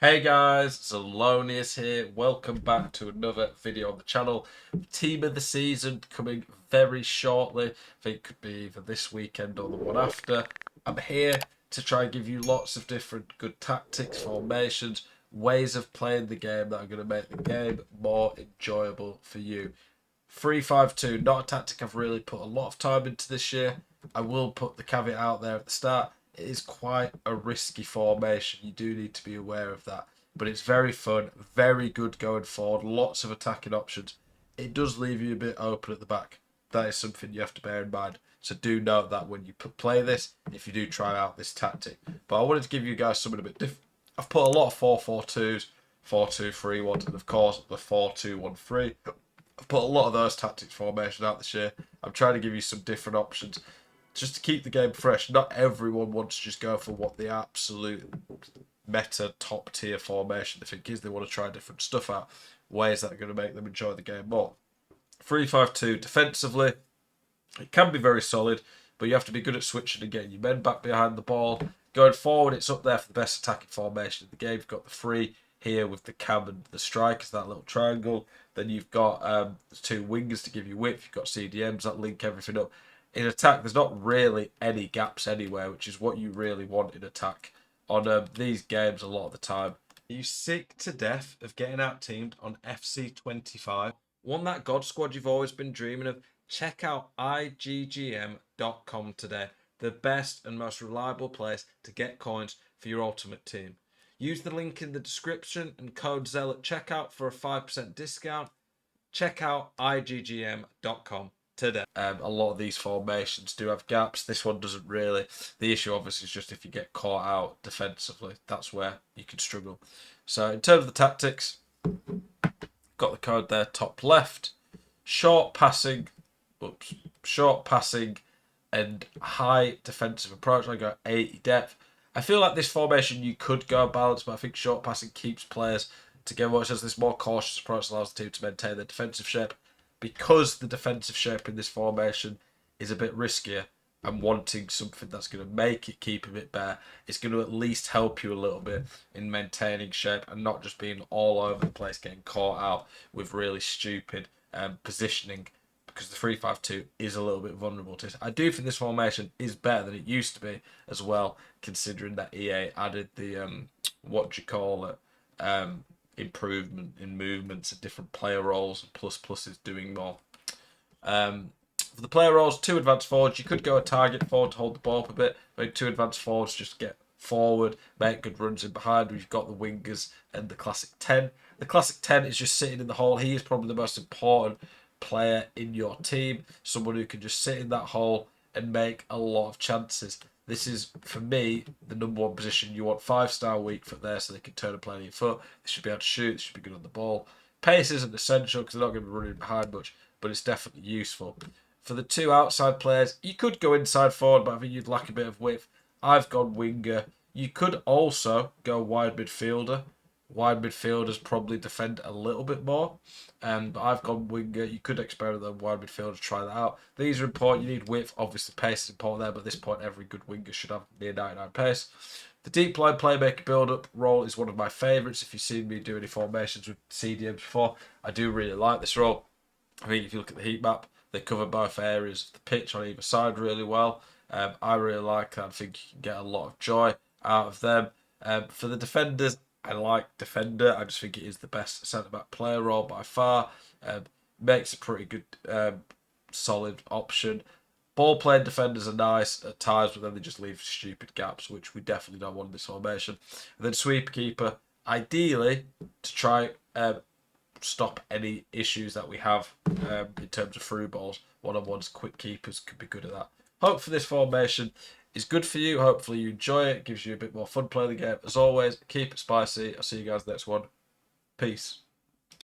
Hey guys, Zelonius here. Welcome back to another video on the channel. Team of the season coming very shortly. I think it could be either this weekend or the one after. I'm here to try and give you lots of different good tactics, formations, ways of playing the game that are going to make the game more enjoyable for you. 3-5-2, not a tactic I've really put a lot of time into this year. I will put the caveat out there at the start. It is quite a risky formation. You do need to be aware of that. But it's very fun, very good going forward, lots of attacking options. It does leave you a bit open at the back. That is something you have to bear in mind. So do note that when you play this, if you do try out this tactic. But I wanted to give you guys something a bit different. I've put a lot of 4-4-2s, 4-2-3-1, and of course the 4-2-1-3. I've put a lot of those tactics formation out this year. I'm trying to give you some different options just to keep the game fresh. Not everyone wants to just go for what the absolute meta top tier formation they think is. They want to try different stuff out, ways that are going to make them enjoy the game more. 3-5-2 defensively, it can be very solid, but you have to be good at switching and getting your men back behind the ball. Going forward, it's up there for the best attacking formation in the game. You've got the three here with the cam and the strikers, that little triangle. Then you've got the two wingers to give you width. You've got CDMs that link everything up. In attack, there's not really any gaps anywhere, which is what you really want in attack on these games a lot of the time. Are you sick to death of getting out-teamed on FC25? Want that God squad you've always been dreaming of? Check out iggm.com today, the best and most reliable place to get coins for your ultimate team. Use the link in the description and code ZEL at checkout for a 5% discount. Check out iggm.com today. A lot of these formations do have gaps. This one doesn't really. The issue obviously is just if you get caught out defensively, that's where you can struggle. So in terms of the tactics, got the code there top left. Short passing, short passing and high defensive approach. I got 80 depth. I feel like this formation you could go balanced, but I think short passing keeps players together. It says this more cautious approach allows the team to maintain their defensive shape. Because the defensive shape in this formation is a bit riskier, and wanting something that's going to make it keep a bit better, it's going to at least help you a little bit in maintaining shape and not just being all over the place, getting caught out with really stupid positioning, because the 3-5-2 is a little bit vulnerable to it. I do think this formation is better than it used to be as well, considering that EA added the improvement in movements and different player roles, and plus is doing more. For the player roles, two advanced forwards, you could go a target forward to hold the ball up a bit, but two advanced forwards just get forward, make good runs in behind. We've got the wingers and the classic 10. The classic 10 is just sitting in the hole. He is probably the most important player in your team, someone who can just sit in that hole and make a lot of chances. This is, for me, the number one position. You want 5-star weak foot there so they can turn and play on your foot. They should be able to shoot. They should be good on the ball. Pace isn't essential because they're not going to be running behind much, but it's definitely useful. For the two outside players, you could go inside forward, but I think you'd lack a bit of width. I've gone winger. You could also go wide midfielder. Wide midfielders probably defend a little bit more. But I've gone winger. You could experiment on wide midfielder to try that out. These are important. You need width. Obviously, pace is important there, but at this point, every good winger should have near 99 pace. The deep line playmaker build-up role is one of my favourites. If you've seen me do any formations with CDMs before, I do really like this role. I think if you look at the heat map, they cover both areas of the pitch on either side really well. I really like that. I think you can get a lot of joy out of them. For the defenders, I like defender. I just think it is the best centre-back player role by far. Makes a pretty good, solid option. Ball-playing defenders are nice at times, but then they just leave stupid gaps, which we definitely don't want in this formation. And then sweeper keeper, ideally, to try stop any issues that we have in terms of through balls. One-on-ones, quick keepers could be good at that. Hopefully this formation is good for you. Hopefully you enjoy it. Gives you a bit more fun playing the game. As always, keep it spicy. I'll see you guys next one. Peace.